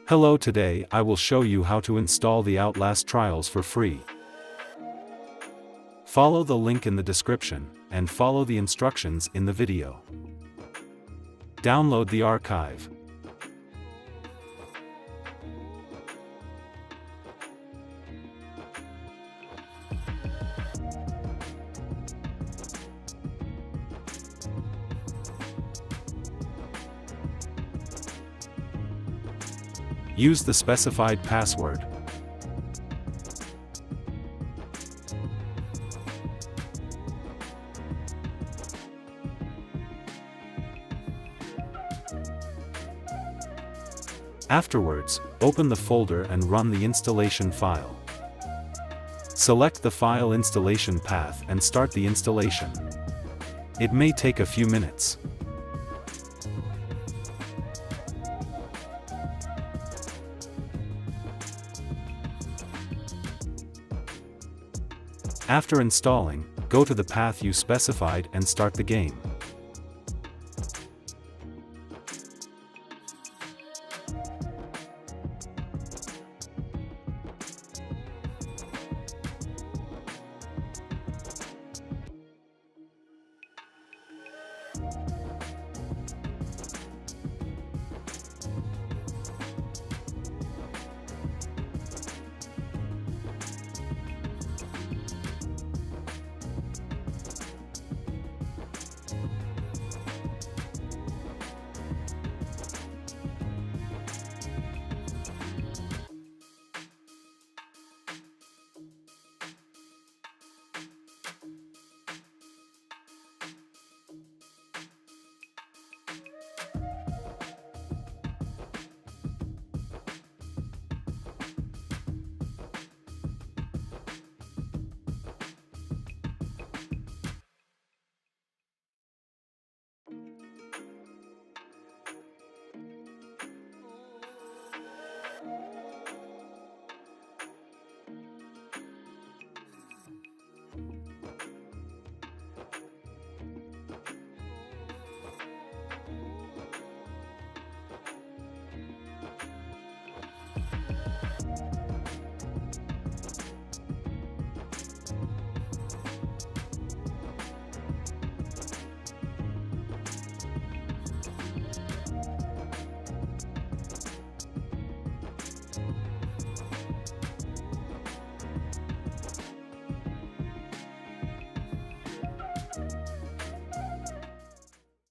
Hello, today I will show you how to install the Outlast trials for free. Follow the link in the description, and follow the instructions in the video. Download the archive. Use the specified password. Afterwards, open the folder and run the installation file. Select the file installation path and start the installation. It may take a few minutes. After installing, go to the path you specified and start the game.